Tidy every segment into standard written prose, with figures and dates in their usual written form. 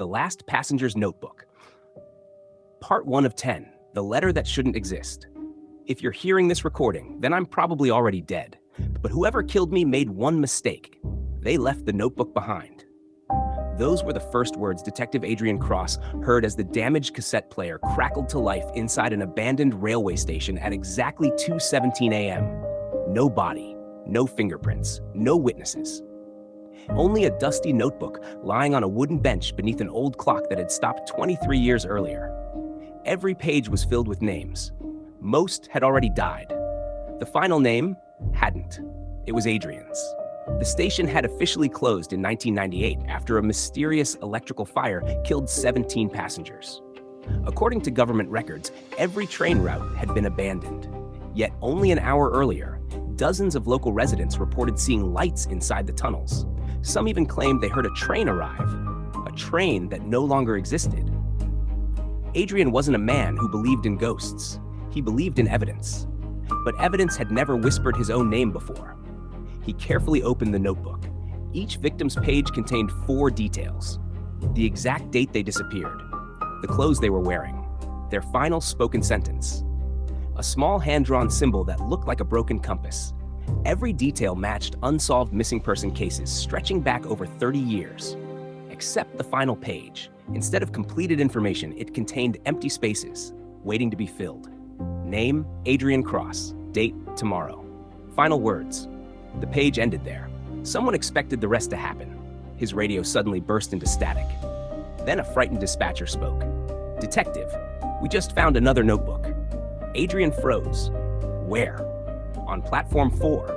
The Last Passenger's Notebook. Part 1 of 10, The Letter That Shouldn't Exist. If you're hearing this recording, then I'm probably already dead. But whoever killed me made one mistake. They left the notebook behind. Those were the first words Detective Adrian Cross heard as the damaged cassette player crackled to life inside an abandoned railway station at exactly 2:17 a.m. No body, no fingerprints, no witnesses. Only a dusty notebook lying on a wooden bench beneath an old clock that had stopped 23 years earlier. Every page was filled with names. Most had already died. The final name hadn't. It was Adrian's. The station had officially closed in 1998 after a mysterious electrical fire killed 17 passengers. According to government records, every train route had been abandoned. Yet only an hour earlier, dozens of local residents reported seeing lights inside the tunnels. Some even claimed they heard a train arrive, a train that no longer existed. Adrian wasn't a man who believed in ghosts. He believed in evidence. But evidence had never whispered his own name before. He carefully opened the notebook. Each victim's page contained 4 details: the exact date they disappeared, the clothes they were wearing, their final spoken sentence, a small hand-drawn symbol that looked like a broken compass. Every detail matched unsolved missing person cases stretching back over 30 years. Except the final page. Instead of completed information, it contained empty spaces, waiting to be filled. Name, Adrian Cross. Date, tomorrow. Final words. The page ended there. Someone expected the rest to happen. His radio suddenly burst into static. Then a frightened dispatcher spoke. "Detective, we just found another notebook." Adrian froze. "Where?" "On platform 4.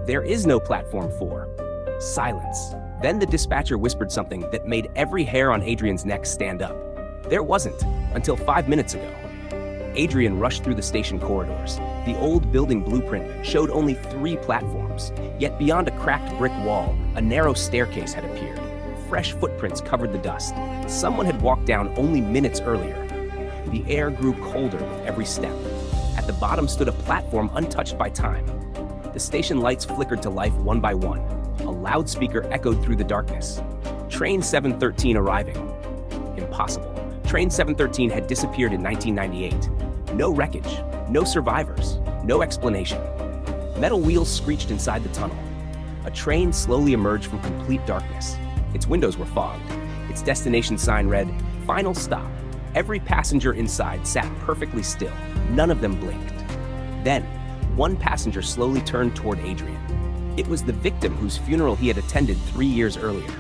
"There is no platform 4. Silence. Then the dispatcher whispered something that made every hair on Adrian's neck stand up. There wasn't, until 5 minutes ago. Adrian rushed through the station corridors. The old building blueprint showed only 3 platforms, yet beyond a cracked brick wall, a narrow staircase had appeared. Fresh footprints covered the dust. Someone had walked down only minutes earlier. The air grew colder with every step. At the bottom stood a platform untouched by time. The station lights flickered to life one by one. A loudspeaker echoed through the darkness. Train 713 arriving. Impossible. Train 713 had disappeared in 1998. No wreckage, no survivors, no explanation. Metal wheels screeched inside the tunnel. A train slowly emerged from complete darkness. Its windows were fogged. Its destination sign read, "Final stop." Every passenger inside sat perfectly still. None of them blinked. Then, one passenger slowly turned toward Adrian. It was the victim whose funeral he had attended 3 years earlier.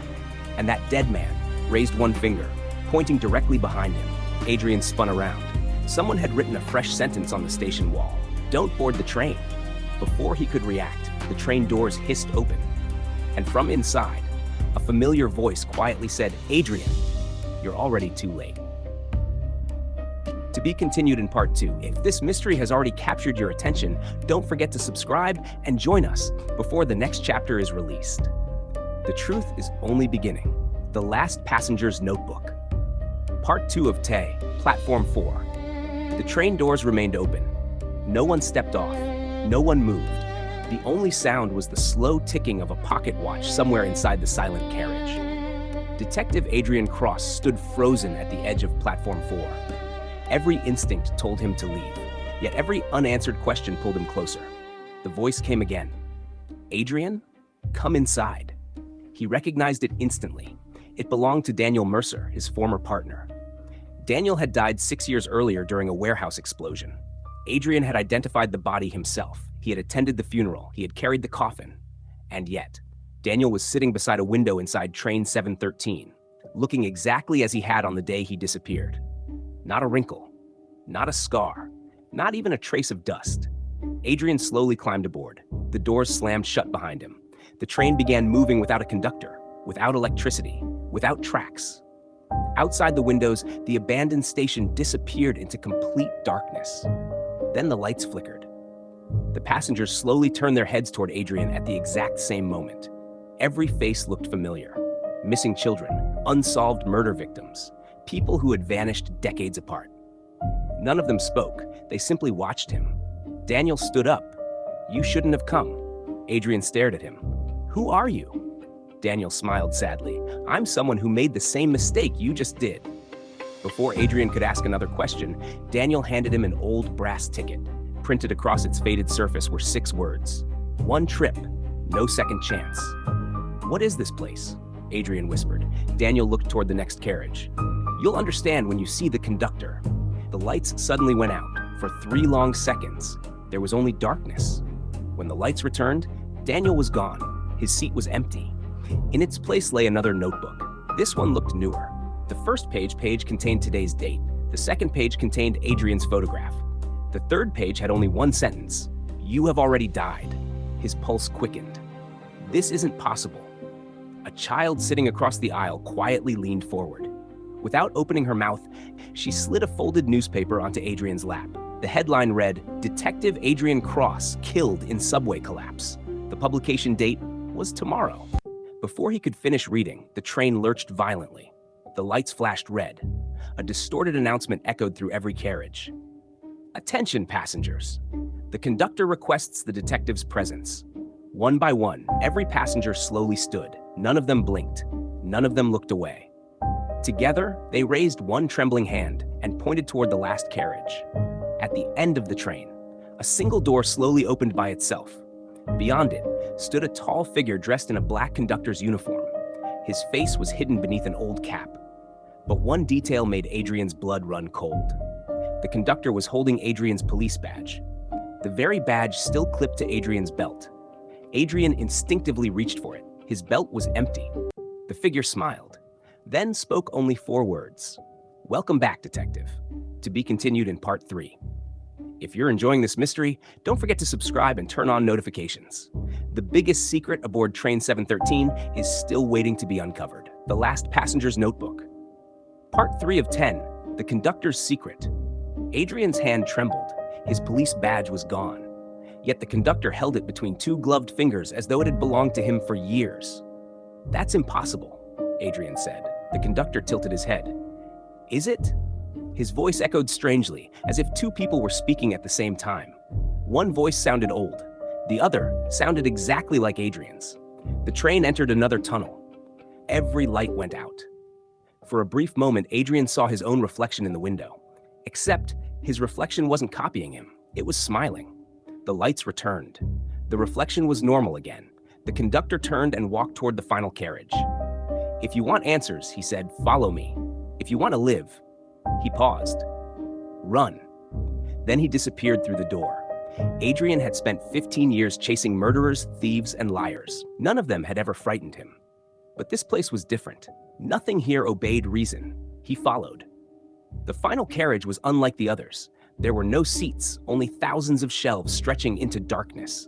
And that dead man raised one finger, pointing directly behind him. Adrian spun around. Someone had written a fresh sentence on the station wall. "Don't board the train." Before he could react, the train doors hissed open. And from inside, a familiar voice quietly said, "Adrian, you're already too late." To be continued in part 2. If this mystery has already captured your attention, don't forget to subscribe and join us before the next chapter is released. The truth is only beginning. The Last Passenger's Notebook. Part 2 of Tay, Platform 4. The train doors remained open. No one stepped off. No one moved. The only sound was the slow ticking of a pocket watch somewhere inside the silent carriage. Detective Adrian Cross stood frozen at the edge of Platform 4. Every instinct told him to leave, yet every unanswered question pulled him closer. The voice came again. "Adrian, come inside." He recognized it instantly. It belonged to Daniel Mercer, his former partner. Daniel had died 6 years earlier during a warehouse explosion. Adrian had identified the body himself. He had attended the funeral. He had carried the coffin. And yet, Daniel was sitting beside a window inside train 713, looking exactly as he had on the day he disappeared. Not a wrinkle, not a scar, not even a trace of dust. Adrian slowly climbed aboard. The doors slammed shut behind him. The train began moving without a conductor, without electricity, without tracks. Outside the windows, the abandoned station disappeared into complete darkness. Then the lights flickered. The passengers slowly turned their heads toward Adrian at the exact same moment. Every face looked familiar. Missing children, unsolved murder victims, people who had vanished decades apart. None of them spoke. They simply watched him. Daniel stood up. "You shouldn't have come." Adrian stared at him. "Who are you?" Daniel smiled sadly. I'm someone who made the same mistake you just did. Before Adrian could ask another question, Daniel handed him an old brass ticket. Printed across its faded surface were 6 words. 1 trip, no second chance. What is this place? Adrian whispered. Daniel looked toward the next carriage. You'll understand when you see the conductor. The lights suddenly went out. For 3 long seconds, there was only darkness. When the lights returned, Daniel was gone. His seat was empty. In its place lay another notebook. This one looked newer. The first page contained today's date. The second page contained Adrian's photograph. The third page had only 1 sentence. You have already died. His pulse quickened. This isn't possible. A child sitting across the aisle quietly leaned forward. Without opening her mouth, she slid a folded newspaper onto Adrian's lap. The headline read, Detective Adrian Cross killed in subway collapse. The publication date was tomorrow. Before he could finish reading, the train lurched violently. The lights flashed red. A distorted announcement echoed through every carriage. Attention, passengers. The conductor requests the detective's presence. One by one, every passenger slowly stood. None of them blinked. None of them looked away. Together, they raised one trembling hand and pointed toward the last carriage. At the end of the train, a single door slowly opened by itself. Beyond it stood a tall figure dressed in a black conductor's uniform. His face was hidden beneath an old cap. But one detail made Adrian's blood run cold. The conductor was holding Adrian's police badge. The very badge still clipped to Adrian's belt. Adrian instinctively reached for it. His belt was empty. The figure smiled, then spoke only 4 words. Welcome back, detective. To be continued in part 3. If you're enjoying this mystery, don't forget to subscribe and turn on notifications. The biggest secret aboard Train 713 is still waiting to be uncovered. The Last Passenger's Notebook. Part 3 of 10, The Conductor's Secret. Adrian's hand trembled. His police badge was gone. Yet the conductor held it between 2 gloved fingers as though it had belonged to him for years. That's impossible, Adrian said. The conductor tilted his head. Is it? His voice echoed strangely, as if 2 people were speaking at the same time. One voice sounded old. The other sounded exactly like Adrian's. The train entered another tunnel. Every light went out. For a brief moment, Adrian saw his own reflection in the window. Except his reflection wasn't copying him. It was smiling. The lights returned. The reflection was normal again. The conductor turned and walked toward the final carriage. If you want answers, he said, follow me. If you want to live, he paused. Run. Then he disappeared through the door. Adrian had spent 15 years chasing murderers, thieves, and liars. None of them had ever frightened him. But this place was different. Nothing here obeyed reason. He followed. The final carriage was unlike the others. There were no seats, only thousands of shelves stretching into darkness.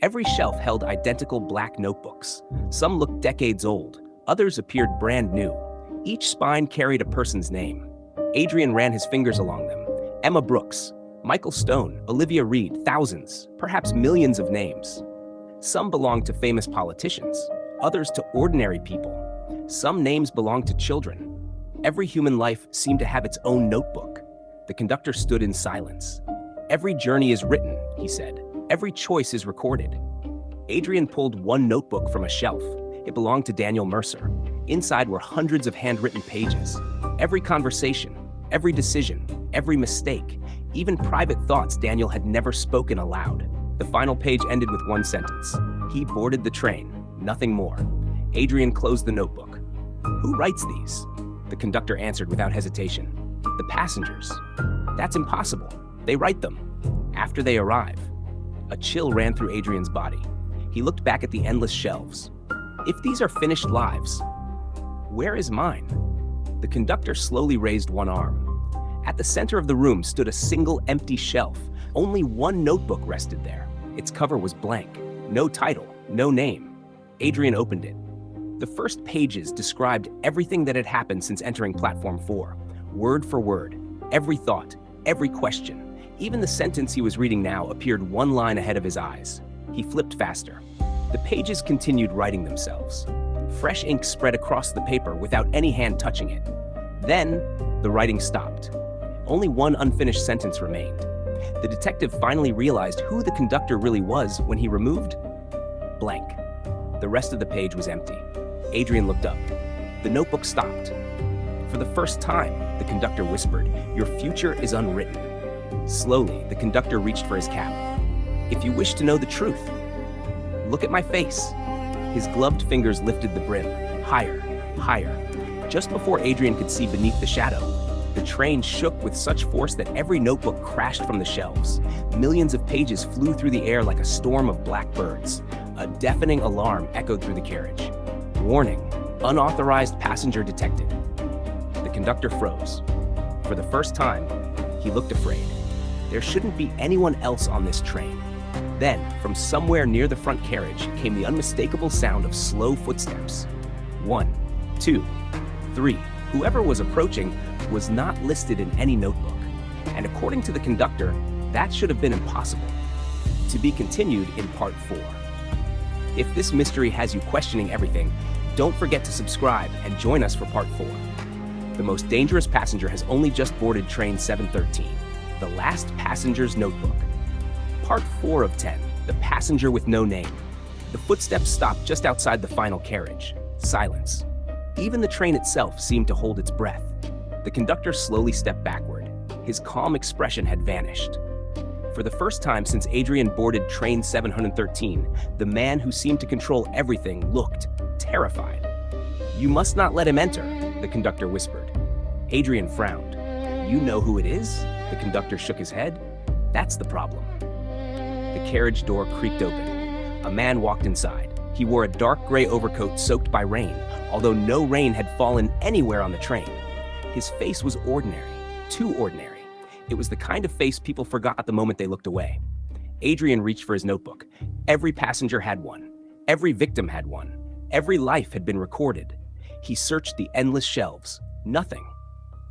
Every shelf held identical black notebooks. Some looked decades old. Others appeared brand new. Each spine carried a person's name. Adrian ran his fingers along them. Emma Brooks, Michael Stone, Olivia Reed, thousands, perhaps millions of names. Some belonged to famous politicians, others to ordinary people. Some names belonged to children. Every human life seemed to have its own notebook. The conductor stood in silence. Every journey is written, he said. Every choice is recorded. Adrian pulled one notebook from a shelf. It belonged to Daniel Mercer. Inside were hundreds of handwritten pages. Every conversation, every decision, every mistake, even private thoughts Daniel had never spoken aloud. The final page ended with one sentence. He boarded the train, nothing more. Adrian closed the notebook. Who writes these? The conductor answered without hesitation. The passengers. That's impossible. They write them after they arrive. A chill ran through Adrian's body. He looked back at the endless shelves. If these are finished lives, where is mine? The conductor slowly raised one arm. At the center of the room stood a single empty shelf. Only one notebook rested there. Its cover was blank. No title, no name. Adrian opened it. The first pages described everything that had happened since entering Platform 4. Word for word, every thought, every question. Even the sentence he was reading now appeared one line ahead of his eyes. He flipped faster. The pages continued writing themselves. Fresh ink spread across the paper without any hand touching it. Then, the writing stopped. Only one unfinished sentence remained. The detective finally realized who the conductor really was when he removed blank. The rest of the page was empty. Adrian looked up. The notebook stopped. For the first time, the conductor whispered, "Your future is unwritten." Slowly, the conductor reached for his cap. "If you wish to know the truth, look at my face." His gloved fingers lifted the brim, higher, higher. Just before Adrian could see beneath the shadow, the train shook with such force that every notebook crashed from the shelves. Millions of pages flew through the air like a storm of black birds. A deafening alarm echoed through the carriage. "Warning, unauthorized passenger detected." The conductor froze. For the first time, he looked afraid. There shouldn't be anyone else on this train. Then, from somewhere near the front carriage, came the unmistakable sound of slow footsteps. 1, 2, 3. Whoever was approaching was not listed in any notebook. And according to the conductor, that should have been impossible. To be continued in Part 4. If this mystery has you questioning everything, don't forget to subscribe and join us for Part 4. The most dangerous passenger has only just boarded train 713, the last passenger's notebook. Part 4 of 10, the passenger with no name. The footsteps stopped just outside the final carriage. Silence. Even the train itself seemed to hold its breath. The conductor slowly stepped backward. His calm expression had vanished. For the first time since Adrian boarded train 713, the man who seemed to control everything looked terrified. "You must not let him enter," the conductor whispered. Adrian frowned. "You know who it is?" The conductor shook his head. "That's the problem." The carriage door creaked open. A man walked inside. He wore a dark gray overcoat soaked by rain, although no rain had fallen anywhere on the train. His face was ordinary, too ordinary. It was the kind of face people forgot the moment they looked away. Adrian reached for his notebook. Every passenger had one. Every victim had one. Every life had been recorded. He searched the endless shelves. Nothing.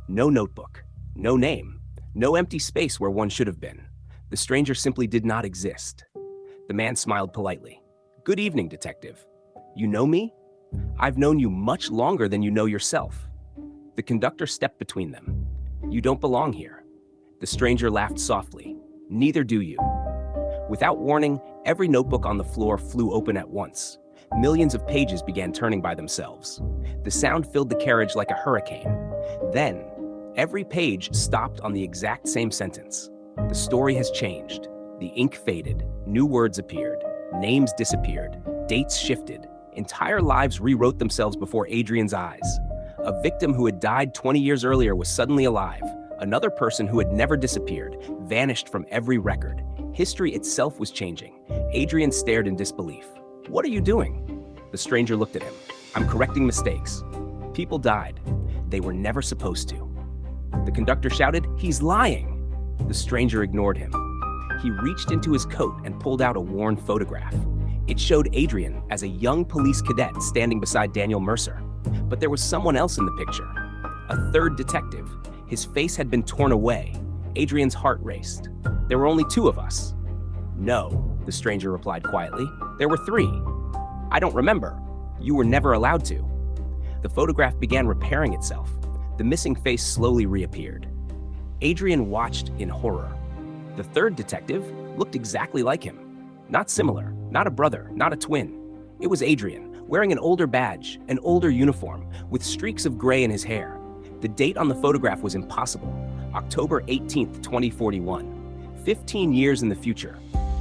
No notebook. No name. No empty space where one should have been. The stranger simply did not exist. The man smiled politely. "Good evening, detective. You know me? I've known you much longer than you know yourself." The conductor stepped between them. "You don't belong here." The stranger laughed softly. "Neither do you." Without warning, every notebook on the floor flew open at once. Millions of pages began turning by themselves. The sound filled the carriage like a hurricane. Then, every page stopped on the exact same sentence. "The story has changed. The ink faded. New words appeared. Names disappeared. Dates shifted. Entire lives rewrote themselves before Adrian's eyes. A victim who had died 20 years earlier was suddenly alive. Another person who had never disappeared vanished from every record. History itself was changing. Adrian stared in disbelief. "What are you doing?" The stranger looked at him. "I'm correcting mistakes. People died. They were never supposed to." The conductor shouted, "He's lying!" The stranger ignored him. He reached into his coat and pulled out a worn photograph. It showed Adrian as a young police cadet standing beside Daniel Mercer. But there was someone else in the picture. A third detective. His face had been torn away. Adrian's heart raced. "There were only 2 of us." "No," the stranger replied quietly. "There were 3. "I don't remember. You were never allowed to." The photograph began repairing itself. The missing face slowly reappeared. Adrian watched in horror. The third detective looked exactly like him. Not similar, not a brother, not a twin. It was Adrian, wearing an older badge, an older uniform, with streaks of gray in his hair. The date on the photograph was impossible. October 18th, 2041. 15 years in the future.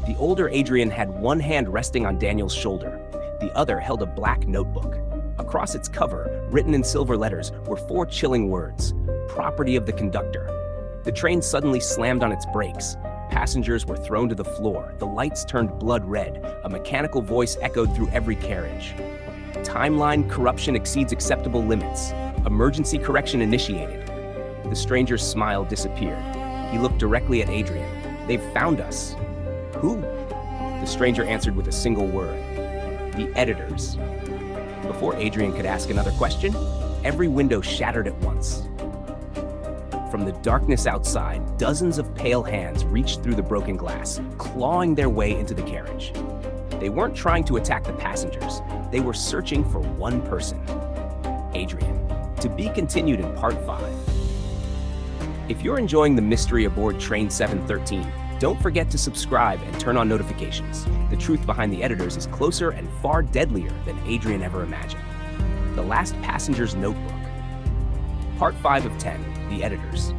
The older Adrian had one hand resting on Daniel's shoulder. The other held a black notebook. Across its cover, written in silver letters, were 4 chilling words: "Property of the conductor." The train suddenly slammed on its brakes. Passengers were thrown to the floor. The lights turned blood red. A mechanical voice echoed through every carriage. "Timeline corruption exceeds acceptable limits. Emergency correction initiated." The stranger's smile disappeared. He looked directly at Adrian. "They've found us." "Who?" The stranger answered with a single word. "The editors." Before Adrian could ask another question, every window shattered at once. From the darkness outside, dozens of pale hands reached through the broken glass, clawing their way into the carriage. They weren't trying to attack the passengers. They were searching for one person: Adrian. To be continued in Part 5. If you're enjoying the mystery aboard Train 713, don't forget to subscribe and turn on notifications. The truth behind the editors is closer and far deadlier than Adrian ever imagined. The Last Passenger's Notebook. Part 5 of 10, The Editors.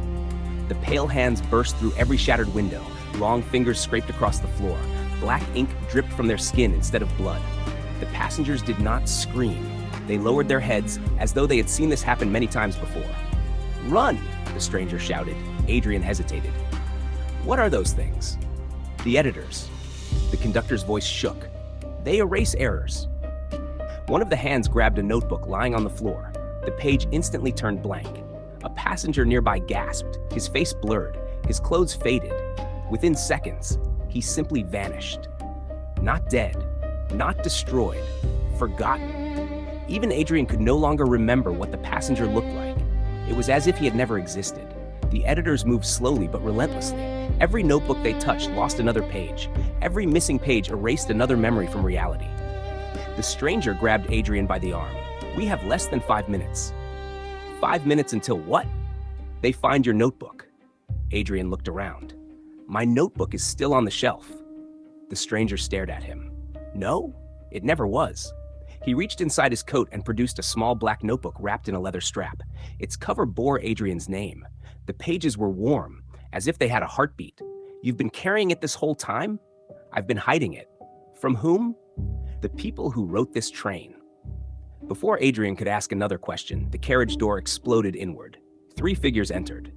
The pale hands burst through every shattered window, long fingers scraped across the floor. Black ink dripped from their skin instead of blood. The passengers did not scream. They lowered their heads as though they had seen this happen many times before. "Run!" the stranger shouted. Adrian hesitated. "What are those things?" "The editors." The conductor's voice shook. "They erase errors." One of the hands grabbed a notebook lying on the floor. The page instantly turned blank. A passenger nearby gasped, his face blurred, his clothes faded. Within seconds, he simply vanished. Not dead, not destroyed, forgotten. Even Adrian could no longer remember what the passenger looked like. It was as if he had never existed. The editors moved slowly but relentlessly. Every notebook they touched lost another page. Every missing page erased another memory from reality. The stranger grabbed Adrian by the arm. "We have less than 5 minutes." 5 minutes until what? "They find your notebook." Adrian looked around. "My notebook is still on the shelf." The stranger stared at him. "No, it never was." He reached inside his coat and produced a small black notebook wrapped in a leather strap. Its cover bore Adrian's name. The pages were warm, as if they had a heartbeat. "You've been carrying it this whole time?" "I've been hiding it." "From whom?" "The people who wrote this train." Before Adrian could ask another question, the carriage door exploded inward. 3 figures entered.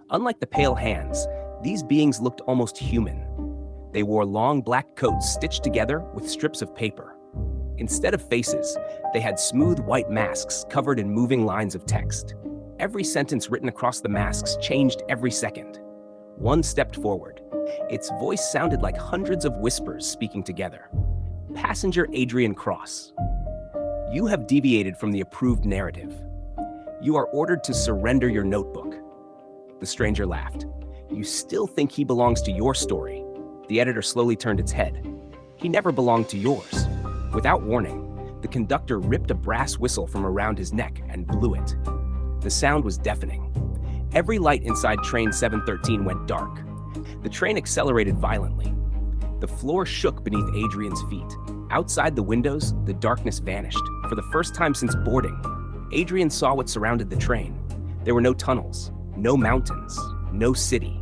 Unlike the pale hands, these beings looked almost human. They wore long black coats stitched together with strips of paper. Instead of faces, they had smooth white masks covered in moving lines of text. Every sentence written across the masks changed every second. One stepped forward. Its voice sounded like hundreds of whispers speaking together. "Passenger Adrian Cross, you have deviated from the approved narrative. You are ordered to surrender your notebook." The stranger laughed. "You still think he belongs to your story?" The editor slowly turned its head. "He never belonged to yours." Without warning, the conductor ripped a brass whistle from around his neck and blew it. The sound was deafening. Every light inside train 713 went dark. The train accelerated violently. The floor shook beneath Adrian's feet. Outside the windows, the darkness vanished. For the first time since boarding, Adrian saw what surrounded the train. There were no tunnels, no mountains, no city.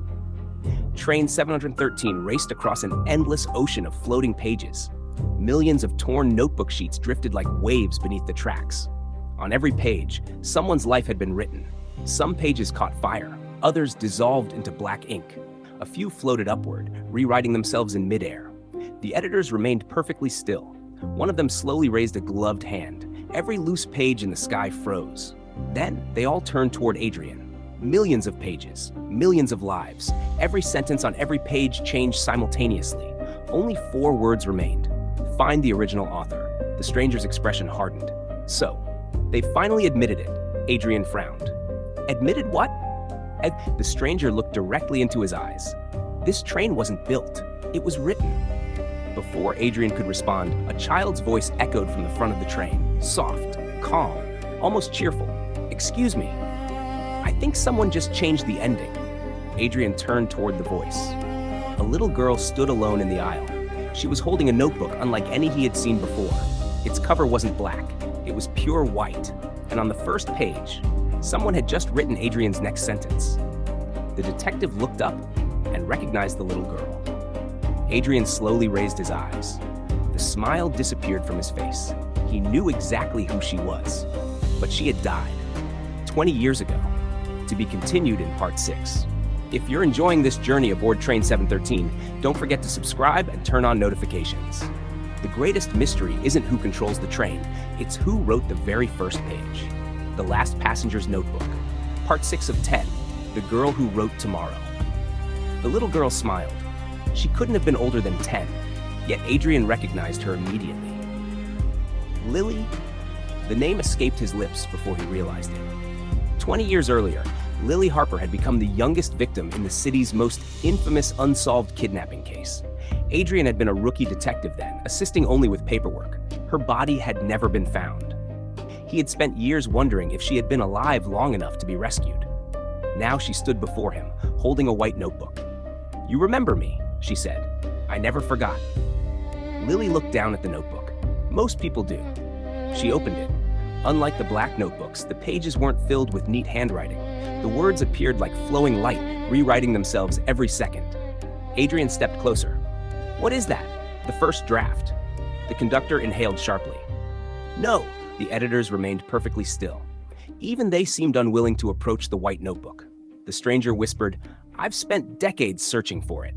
Train 713 raced across an endless ocean of floating pages. Millions of torn notebook sheets drifted like waves beneath the tracks. On every page, someone's life had been written. Some pages caught fire, others dissolved into black ink. A few floated upward, rewriting themselves in midair. The editors remained perfectly still. One of them slowly raised a gloved hand. Every loose page in the sky froze. Then they all turned toward Adrian. Millions of pages, millions of lives. Every sentence on every page changed simultaneously. Only 4 words remained. "Find the original author." The stranger's expression hardened. "So, they finally admitted it." Adrian frowned. "Admitted what?" The stranger looked directly into his eyes. "This train wasn't built. It was written." Before Adrian could respond, a child's voice echoed from the front of the train. Soft, calm, almost cheerful. "Excuse me. I think someone just changed the ending." Adrian turned toward the voice. A little girl stood alone in the aisle. She was holding a notebook unlike any he had seen before. Its cover wasn't black. It was pure white. And on the first page, someone had just written Adrian's next sentence. The detective looked up and recognized the little girl. Adrian slowly raised his eyes. The smile disappeared from his face. He knew exactly who she was, but she had died 20 years ago, to be continued in part 6. If you're enjoying this journey aboard Train 713, don't forget to subscribe and turn on notifications. The greatest mystery isn't who controls the train, it's who wrote the very first page. The Last Passenger's Notebook, part 6 of 10, The Girl Who Wrote Tomorrow. The little girl smiled. She couldn't have been older than 10, yet Adrian recognized her immediately. Lily? The name escaped his lips before he realized it. 20 years earlier, Lily Harper had become the youngest victim in the city's most infamous unsolved kidnapping case. Adrian had been a rookie detective then, assisting only with paperwork. Her body had never been found. He had spent years wondering if she had been alive long enough to be rescued. Now she stood before him, holding a white notebook. "You remember me," she said. "I never forgot." Lily looked down at the notebook. Most people do. She opened it. Unlike the black notebooks, the pages weren't filled with neat handwriting. The words appeared like flowing light, rewriting themselves every second. Adrian stepped closer. "What is that?" "The first draft." The conductor inhaled sharply. "No." The editors remained perfectly still. Even they seemed unwilling to approach the white notebook. The stranger whispered, "I've spent decades searching for it."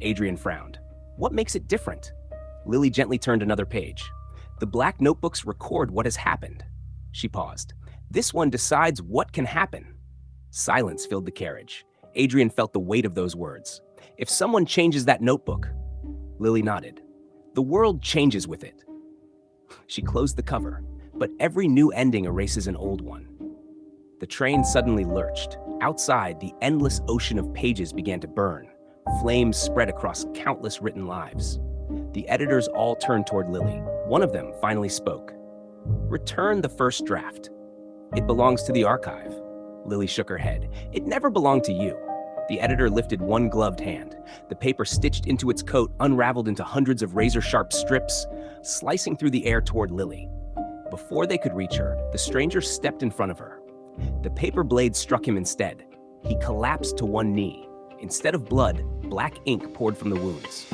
Adrian frowned. "What makes it different?" Lily gently turned another page. "The black notebooks record what has happened." She paused. "This one decides what can happen." Silence filled the carriage. Adrian felt the weight of those words. "If someone changes that notebook..." Lily nodded. "The world changes with it." She closed the cover, but every new ending erases an old one. The train suddenly lurched. Outside, the endless ocean of pages began to burn. Flames spread across countless written lives. The editors all turned toward Lily. One of them finally spoke. "Return the first draft. It belongs to the archive." Lily shook her head. "It never belonged to you." The editor lifted one gloved hand. The paper stitched into its coat unraveled into hundreds of razor-sharp strips, slicing through the air toward Lily. Before they could reach her, the stranger stepped in front of her. The paper blade struck him instead. He collapsed to one knee. Instead of blood, black ink poured from the wounds.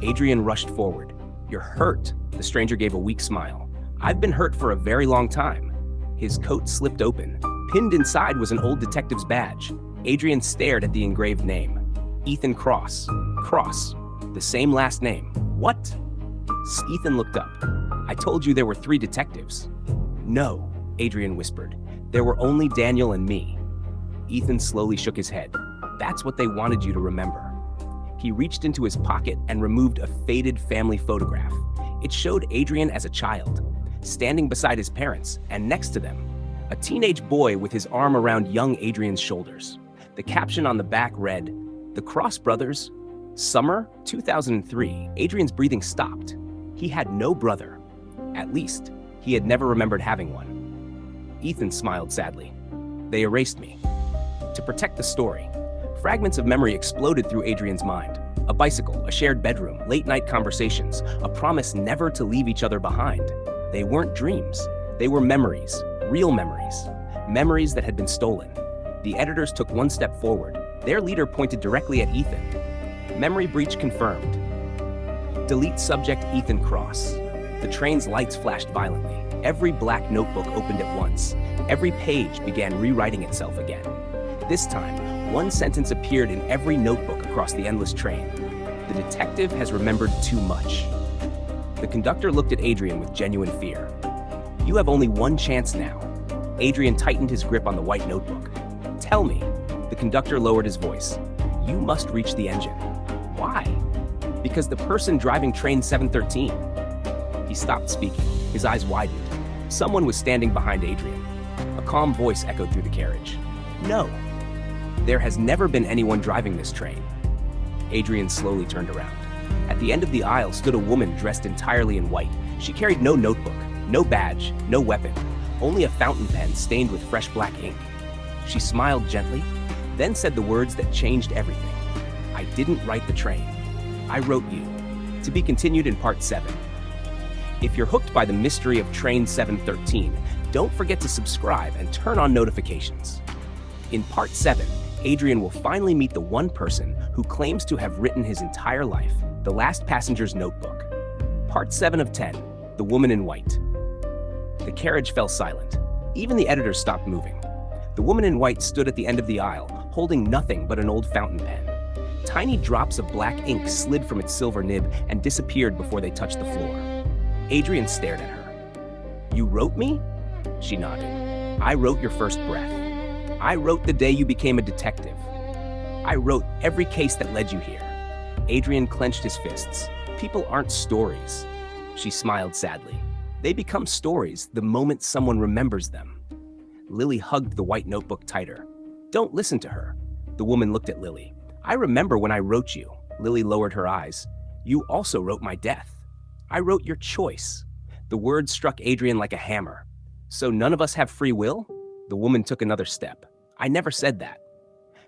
Adrian rushed forward. "You're hurt." The stranger gave a weak smile. "I've been hurt for a very long time." His coat slipped open. Pinned inside was an old detective's badge. Adrian stared at the engraved name. Ethan Cross. Cross. The same last name. "What?" Ethan looked up. "I told you there were 3 detectives." "No," Adrian whispered. "There were only Daniel and me." Ethan slowly shook his head. "That's what they wanted you to remember." He reached into his pocket and removed a faded family photograph. It showed Adrian as a child, standing beside his parents, and next to them, a teenage boy with his arm around young Adrian's shoulders. The caption on the back read, "The Cross Brothers, Summer 2003. Adrian's breathing stopped. He had no brother. At least, he had never remembered having one. Ethan smiled sadly. "They erased me. To protect the story." Fragments of memory exploded through Adrian's mind. A bicycle, a shared bedroom, late-night conversations, a promise never to leave each other behind. They weren't dreams. They were memories, real memories. Memories that had been stolen. The editors took one step forward. Their leader pointed directly at Ethan. Memory breach confirmed. Delete subject Ethan Cross. The train's lights flashed violently. Every black notebook opened at once. Every page began rewriting itself again. This time, one sentence appeared in every notebook across the endless train. "The detective has remembered too much." The conductor looked at Adrian with genuine fear. "You have only one chance now." Adrian tightened his grip on the white notebook. "Tell me." The conductor lowered his voice. "You must reach the engine." "Why?" "Because the person driving train 713. He stopped speaking. His eyes widened. Someone was standing behind Adrian. A calm voice echoed through the carriage. "No. There has never been anyone driving this train." Adrian slowly turned around. At the end of the aisle stood a woman dressed entirely in white. She carried no notebook, no badge, no weapon, only a fountain pen stained with fresh black ink. She smiled gently, then said the words that changed everything. "I didn't write the train. I wrote you." To be continued in Part 7. If you're hooked by the mystery of Train 713, don't forget to subscribe and turn on notifications. In Part 7, Adrian will finally meet the one person who claims to have written his entire life, the last passenger's notebook. Part 7 of 10, The Woman in White. The carriage fell silent. Even the editors stopped moving. The woman in white stood at the end of the aisle, holding nothing but an old fountain pen. Tiny drops of black ink slid from its silver nib and disappeared before they touched the floor. Adrian stared at her. "You wrote me?" She nodded. "I wrote your first breath. I wrote the day you became a detective. I wrote every case that led you here." Adrian clenched his fists. "People aren't stories." She smiled sadly. "They become stories the moment someone remembers them." Lily hugged the white notebook tighter. "Don't listen to her." The woman looked at Lily. "I remember when I wrote you." Lily lowered her eyes. "You also wrote my death. I wrote your choice." The words struck Adrian like a hammer. "So none of us have free will?" The woman took another step. "I never said that."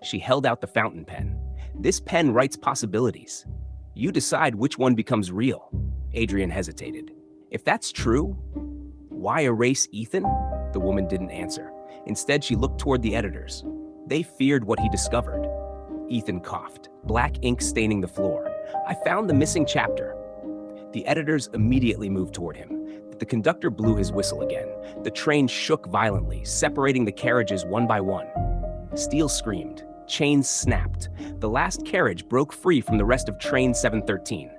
She held out the fountain pen. "This pen writes possibilities. You decide which one becomes real." Adrian hesitated. "If that's true, Why erase Ethan? The woman didn't answer. Instead, she looked toward the editors. They feared what he discovered. Ethan coughed, black ink staining the floor. I found the missing chapter. The editors immediately moved toward him. The conductor blew his whistle again. The train shook violently, separating the carriages one by one. Steel screamed. Chains snapped. The last carriage broke free from the rest of train 713.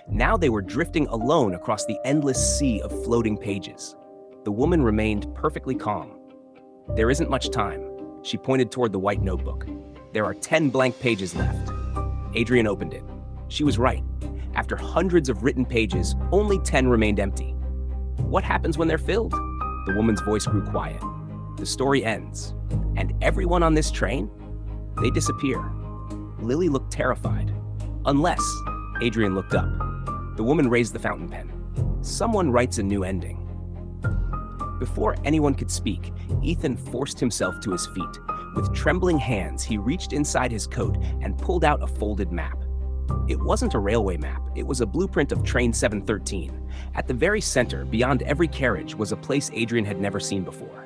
Now they were drifting alone across the endless sea of floating pages. The woman remained perfectly calm. There isn't much time. She pointed toward the white notebook. There are 10 blank pages left. Adrian opened it. She was right. After hundreds of written pages, only 10 remained empty. What happens when they're filled? The woman's voice grew quiet. The story ends. And everyone on this train? They disappear. Lily looked terrified. Unless, Adrian looked up. The woman raised the fountain pen. Someone writes a new ending. Before anyone could speak, Ethan forced himself to his feet. With trembling hands, he reached inside his coat and pulled out a folded map. It wasn't a railway map, it was a blueprint of train 713. At the very center, beyond every carriage, was a place Adrian had never seen before.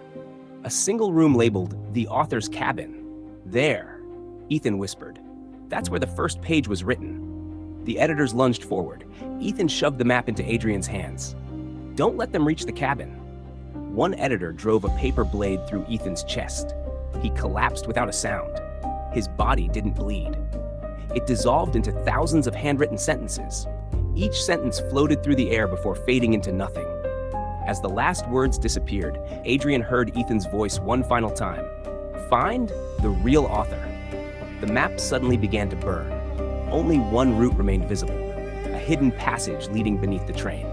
A single room labeled "The Author's Cabin." There, Ethan whispered. That's where the first page was written. The editors lunged forward. Ethan shoved the map into Adrian's hands. Don't let them reach the cabin. One editor drove a paper blade through Ethan's chest. He collapsed without a sound. His body didn't bleed. It dissolved into thousands of handwritten sentences. Each sentence floated through the air before fading into nothing. As the last words disappeared, Adrian heard Ethan's voice one final time. Find the real author. The map suddenly began to burn. Only one route remained visible, a hidden passage leading beneath the train.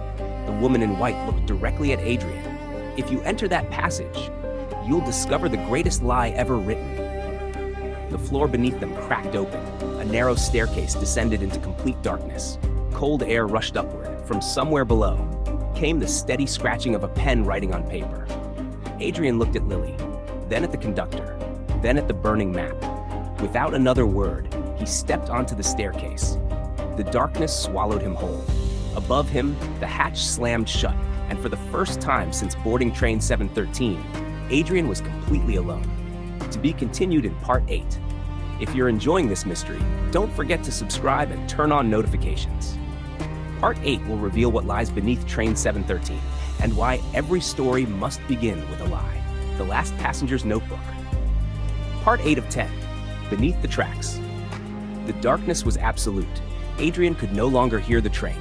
The woman in white looked directly at Adrian. If you enter that passage, you'll discover the greatest lie ever written. The floor beneath them cracked open. A narrow staircase descended into complete darkness. Cold air rushed upward. From somewhere below came the steady scratching of a pen writing on paper. Adrian looked at Lily, then at the conductor, then at the burning map. Without another word, he stepped onto the staircase. The darkness swallowed him whole. Above him, the hatch slammed shut, and for the first time since boarding train 713, Adrian was completely alone. To be continued in Part 8. If you're enjoying this mystery, don't forget to subscribe and turn on notifications. Part 8 will reveal what lies beneath train 713 and why every story must begin with a lie. The Last Passenger's Notebook. Part 8 of 10. Beneath the Tracks. The darkness was absolute. Adrian could no longer hear the train.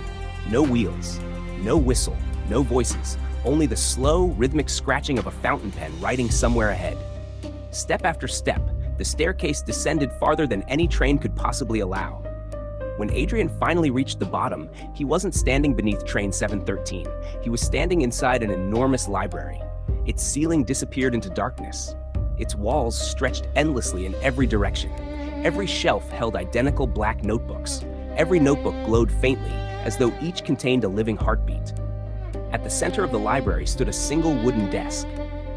No wheels, no whistle, no voices, only the slow, rhythmic scratching of a fountain pen writing somewhere ahead. Step after step, the staircase descended farther than any train could possibly allow. When Adrian finally reached the bottom, he wasn't standing beneath train 713. He was standing inside an enormous library. Its ceiling disappeared into darkness. Its walls stretched endlessly in every direction. Every shelf held identical black notebooks. Every notebook glowed faintly, as though each contained a living heartbeat. At the center of the library stood a single wooden desk.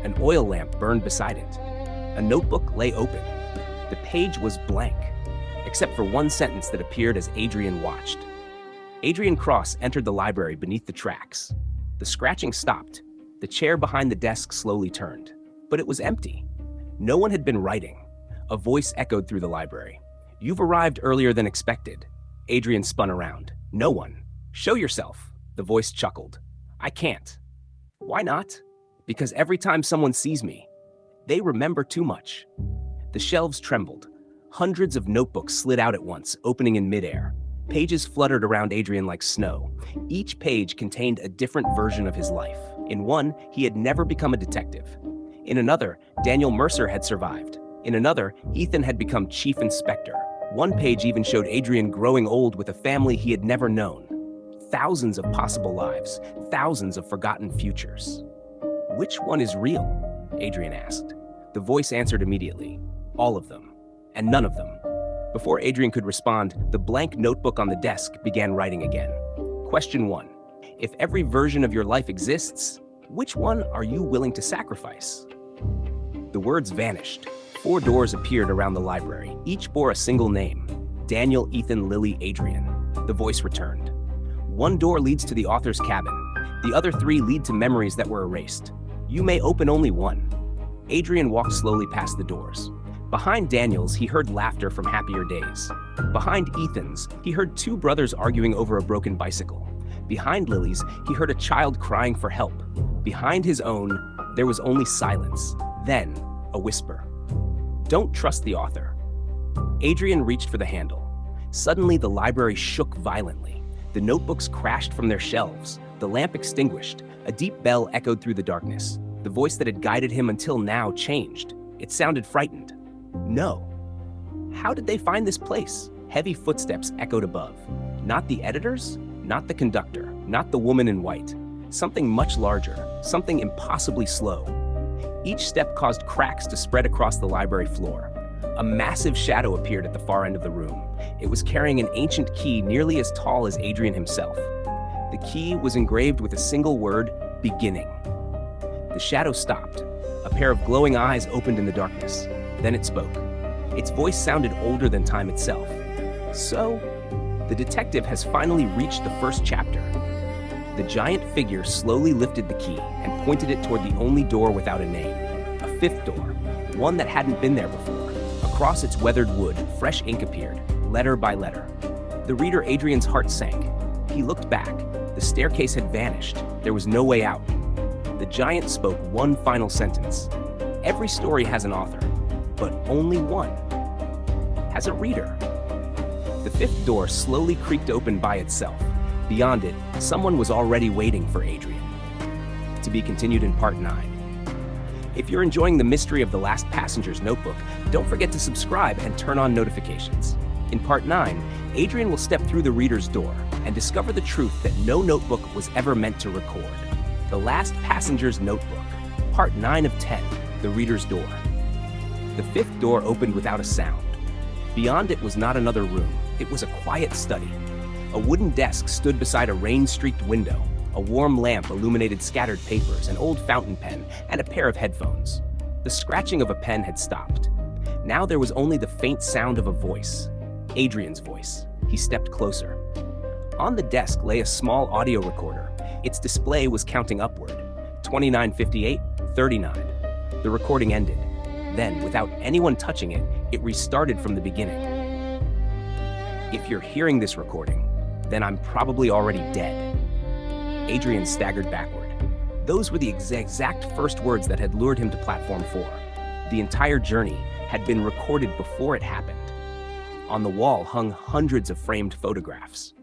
An oil lamp burned beside it. A notebook lay open. The page was blank, except for one sentence that appeared as Adrian watched. Adrian Cross entered the library beneath the tracks. The scratching stopped. The chair behind the desk slowly turned. But it was empty. No one had been writing. A voice echoed through the library. You've arrived earlier than expected. Adrian spun around. No one. Show yourself. The voice chuckled. I can't. Why not? Because every time someone sees me, they remember too much. The shelves trembled. Hundreds of notebooks slid out at once, opening in midair. Pages fluttered around Adrian like snow. Each page contained a different version of his life. In one, he had never become a detective. In another, Daniel Mercer had survived. In another, Ethan had become chief inspector. One page even showed Adrian growing old with a family he had never known. Thousands of possible lives, thousands of forgotten futures. Which one is real? Adrian asked. The voice answered immediately. All of them. And none of them. Before Adrian could respond, the blank notebook on the desk began writing again. Question 1. If every version of your life exists, which one are you willing to sacrifice? The words vanished. 4 doors appeared around the library. Each bore a single name. Daniel, Ethan, Lily, Adrian. The voice returned. One door leads to the author's cabin. The other three lead to memories that were erased. You may open only one. Adrian walked slowly past the doors. Behind Daniel's, he heard laughter from happier days. Behind Ethan's, he heard two brothers arguing over a broken bicycle. Behind Lily's, he heard a child crying for help. Behind his own, there was only silence. Then, a whisper. Don't trust the author. Adrian reached for the handle. Suddenly, the library shook violently. The notebooks crashed from their shelves. The lamp extinguished. A deep bell echoed through the darkness. The voice that had guided him until now changed. It sounded frightened. No. How did they find this place? Heavy footsteps echoed above. Not the editors, not the conductor, not the woman in white. Something much larger, something impossibly slow. Each step caused cracks to spread across the library floor. A massive shadow appeared at the far end of the room. It was carrying an ancient key nearly as tall as Adrian himself. The key was engraved with a single word, beginning. The shadow stopped. A pair of glowing eyes opened in the darkness. Then it spoke. Its voice sounded older than time itself. So, the detective has finally reached the first chapter. The giant figure slowly lifted the key and pointed it toward the only door without a name. A fifth door, one that hadn't been there before. Across its weathered wood, fresh ink appeared, letter by letter. The reader Adrian's heart sank. He looked back. The staircase had vanished. There was no way out. The giant spoke one final sentence. Every story has an author, but only one has a reader. The fifth door slowly creaked open by itself. Beyond it, someone was already waiting for Adrian. To be continued in Part 9. If you're enjoying the mystery of The Last Passenger's Notebook, don't forget to subscribe and turn on notifications. In Part 9, Adrian will step through the reader's door and discover the truth that no notebook was ever meant to record. The Last Passenger's Notebook, Part 9 of 10, The Reader's Door. The fifth door opened without a sound. Beyond it was not another room. It was a quiet study. A wooden desk stood beside a rain-streaked window. A warm lamp illuminated scattered papers, an old fountain pen, and a pair of headphones. The scratching of a pen had stopped. Now there was only the faint sound of a voice. Adrian's voice. He stepped closer. On the desk lay a small audio recorder. Its display was counting upward. 29:58, 39. The recording ended. Then, without anyone touching it, it restarted from the beginning. If you're hearing this recording, then I'm probably already dead. Adrian staggered backward. Those were the exact first words that had lured him to Platform 4. The entire journey had been recorded before it happened. On the wall hung hundreds of framed photographs.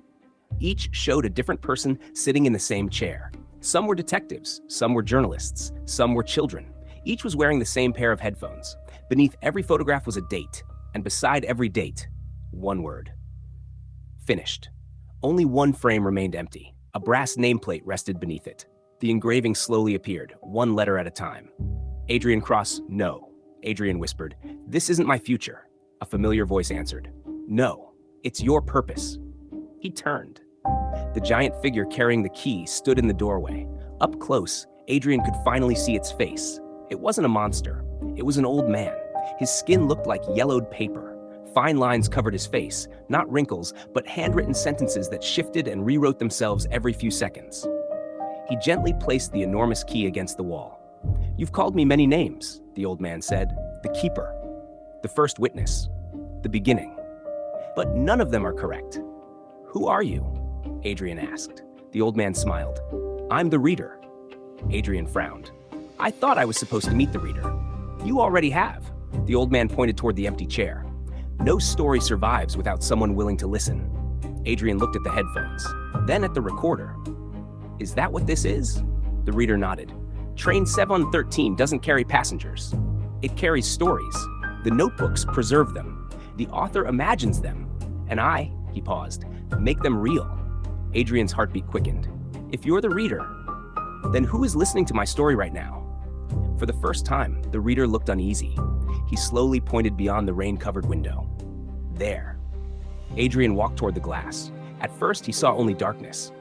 Each showed a different person sitting in the same chair. Some were detectives, some were journalists, some were children. Each was wearing the same pair of headphones. Beneath every photograph was a date, and beside every date, one word. Finished. Only one frame remained empty. A brass nameplate rested beneath it. The engraving slowly appeared, one letter at a time. Adrian Cross, no. Adrian whispered, "This isn't my future." A familiar voice answered, "No, it's your purpose." He turned. The giant figure carrying the key stood in the doorway. Up close, Adrian could finally see its face. It wasn't a monster. It was an old man. His skin looked like yellowed paper. Fine lines covered his face, not wrinkles, but handwritten sentences that shifted and rewrote themselves every few seconds. He gently placed the enormous key against the wall. "You've called me many names," the old man said. "The Keeper, the First Witness, the Beginning. But none of them are correct. Who are you?" Adrian asked. The old man smiled. "I'm the reader." Adrian frowned. "I thought I was supposed to meet the reader." "You already have." The old man pointed toward the empty chair. "No story survives without someone willing to listen." Adrian looked at the headphones, then at the recorder. "Is that what this is?" The reader nodded. "Train 713 doesn't carry passengers. It carries stories. The notebooks preserve them. The author imagines them. And I," he paused, "make them real." Adrian's heartbeat quickened. "If you're the reader, then who is listening to my story right now?" For the first time, the reader looked uneasy. He slowly pointed beyond the rain-covered window. There. Adrian walked toward the glass. At first, he saw only darkness.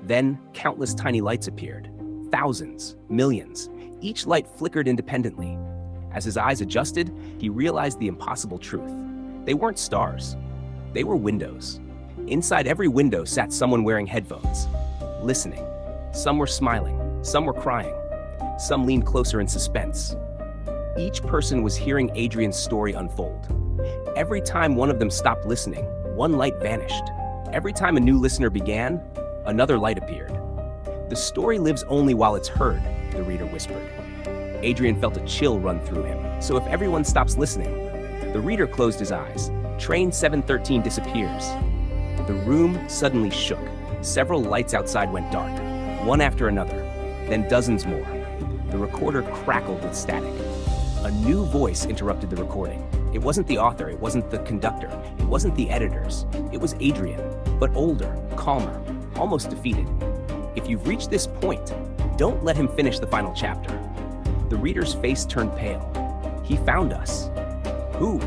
Then, countless tiny lights appeared. Thousands, millions. Each light flickered independently. As his eyes adjusted, he realized the impossible truth. They weren't stars. They were windows. Inside every window sat someone wearing headphones, listening. Some were smiling, some were crying, some leaned closer in suspense. Each person was hearing Adrian's story unfold. Every time one of them stopped listening, one light vanished. Every time a new listener began, another light appeared. The story lives only while it's heard, the reader whispered. Adrian felt a chill run through him, so if everyone stops listening, the reader closed his eyes. Train 713 disappears. The room suddenly shook. Several lights outside went dark, one after another, then dozens more. The recorder crackled with static. A new voice interrupted the recording. It wasn't the author, it wasn't the conductor, it wasn't the editors. It was Adrian, but older, calmer, almost defeated. If you've reached this point, don't let him finish the final chapter. The reader's face turned pale. He found us. Who?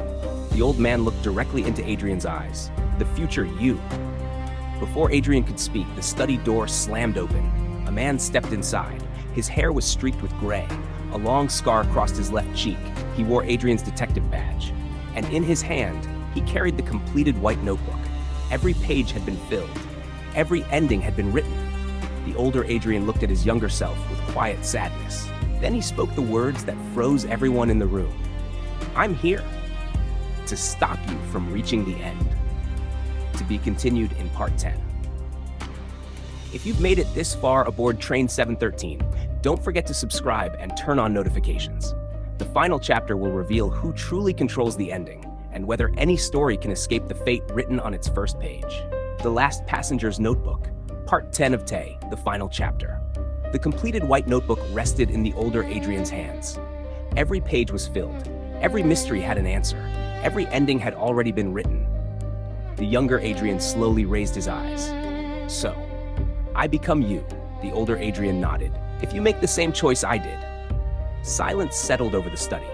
The old man looked directly into Adrian's eyes. The future you. Before Adrian could speak, the study door slammed open. A man stepped inside. His hair was streaked with gray. A long scar crossed his left cheek. He wore Adrian's detective badge. And in his hand, he carried the completed white notebook. Every page had been filled. Every ending had been written. The older Adrian looked at his younger self with quiet sadness. Then he spoke the words that froze everyone in the room. I'm here to stop you from reaching the end. To be continued in part 10. If you've made it this far aboard Train 713, don't forget to subscribe and turn on notifications. The final chapter will reveal who truly controls the ending and whether any story can escape the fate written on its first page. The Last Passenger's Notebook, Part 10 of Tay, the final chapter. The completed white notebook rested in the older Adrian's hands. Every page was filled. Every mystery had an answer. Every ending had already been written. The younger Adrian slowly raised his eyes. So, I become you, the older Adrian nodded. If you make the same choice I did. Silence settled over the study.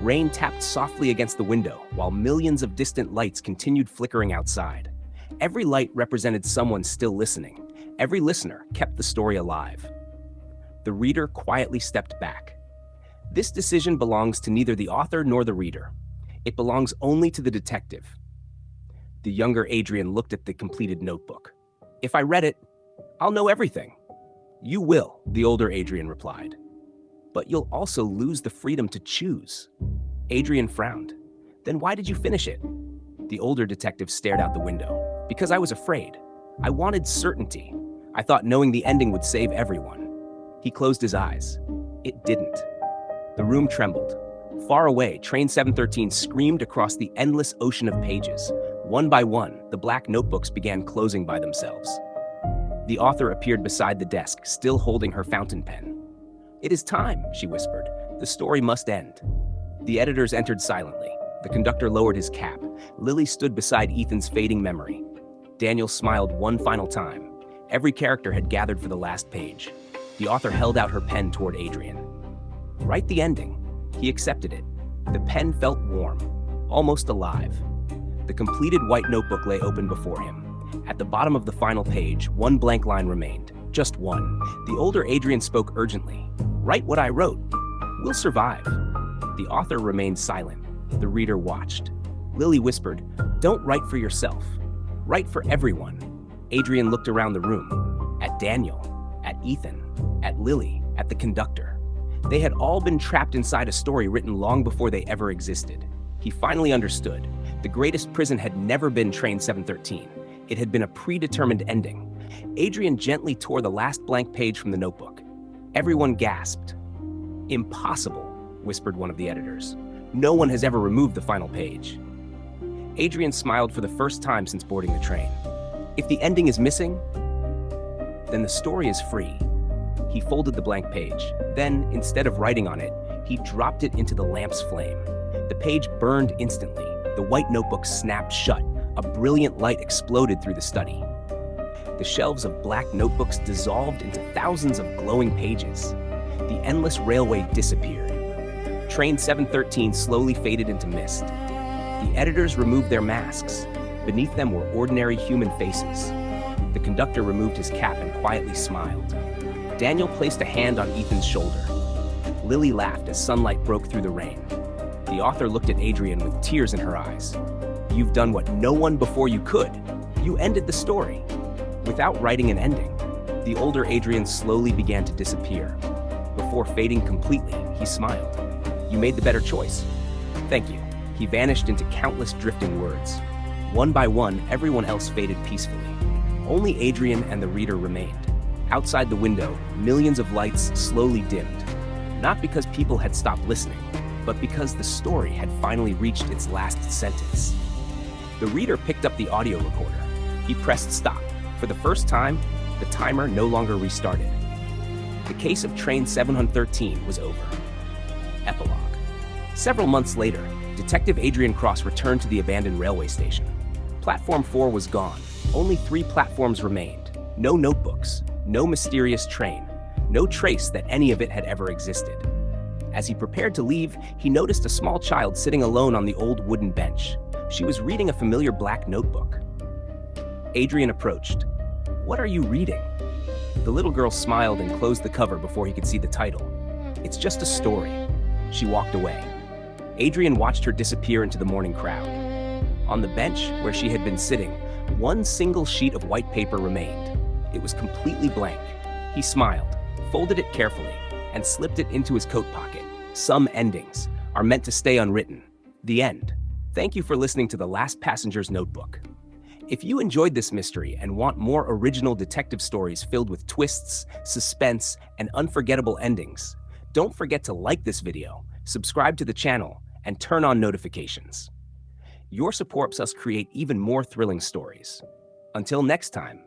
Rain tapped softly against the window, while millions of distant lights continued flickering outside. Every light represented someone still listening. Every listener kept the story alive. The reader quietly stepped back. This decision belongs to neither the author nor the reader. It belongs only to the detective. The younger Adrian looked at the completed notebook. If I read it, I'll know everything. You will, the older Adrian replied. But you'll also lose the freedom to choose. Adrian frowned. Then why did you finish it? The older detective stared out the window. Because I was afraid. I wanted certainty. I thought knowing the ending would save everyone. He closed his eyes. It didn't. The room trembled. Far away, Train 713 screamed across the endless ocean of pages. One by one, the black notebooks began closing by themselves. The author appeared beside the desk, still holding her fountain pen. It is time, she whispered. The story must end. The editors entered silently. The conductor lowered his cap. Lily stood beside Ethan's fading memory. Daniel smiled one final time. Every character had gathered for the last page. The author held out her pen toward Adrian. Write the ending. He accepted it. The pen felt warm, almost alive. The completed white notebook lay open before him. At the bottom of the final page, one blank line remained. Just one. The older Adrian spoke urgently. Write what I wrote. We'll survive. The author remained silent. The reader watched. Lily whispered, Don't write for yourself. Write for everyone. Adrian looked around the room. At Daniel. At Ethan. At Lily. At the conductor. They had all been trapped inside a story written long before they ever existed. He finally understood. The greatest prison had never been Train 713. It had been a predetermined ending. Adrian gently tore the last blank page from the notebook. Everyone gasped. Impossible, whispered one of the editors. No one has ever removed the final page. Adrian smiled for the first time since boarding the train. If the ending is missing, then the story is free. He folded the blank page. Then, instead of writing on it, he dropped it into the lamp's flame. The page burned instantly. The white notebook snapped shut. A brilliant light exploded through the study. The shelves of black notebooks dissolved into thousands of glowing pages. The endless railway disappeared. Train 713 slowly faded into mist. The editors removed their masks. Beneath them were ordinary human faces. The conductor removed his cap and quietly smiled. Daniel placed a hand on Ethan's shoulder. Lily laughed as sunlight broke through the rain. The author looked at Adrian with tears in her eyes. You've done what no one before you could. You ended the story. Without writing an ending. The older Adrian slowly began to disappear. Before fading completely, he smiled. "You made the better choice. Thank you." He vanished into countless drifting words. One by one, everyone else faded peacefully. Only Adrian and the reader remained. Outside the window, millions of lights slowly dimmed. Not because people had stopped listening, but because the story had finally reached its last sentence. The reader picked up the audio recorder. He pressed stop. For the first time, the timer no longer restarted. The case of Train 713 was over. Epilogue. Several months later, Detective Adrian Cross returned to the abandoned railway station. Platform 4 was gone. Only 3 platforms remained. No notebooks, no mysterious train, no trace that any of it had ever existed. As he prepared to leave, he noticed a small child sitting alone on the old wooden bench. She was reading a familiar black notebook. Adrian approached. "What are you reading?" The little girl smiled and closed the cover before he could see the title. "It's just a story." She walked away. Adrian watched her disappear into the morning crowd. On the bench where she had been sitting, one single sheet of white paper remained. It was completely blank. He smiled, folded it carefully, and slipped it into his coat pocket. Some endings are meant to stay unwritten. The end. Thank you for listening to The Last Passenger's Notebook. If you enjoyed this mystery and want more original detective stories filled with twists, suspense, and unforgettable endings, don't forget to like this video, subscribe to the channel, and turn on notifications. Your support helps us create even more thrilling stories. Until next time,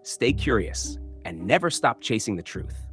stay curious and never stop chasing the truth.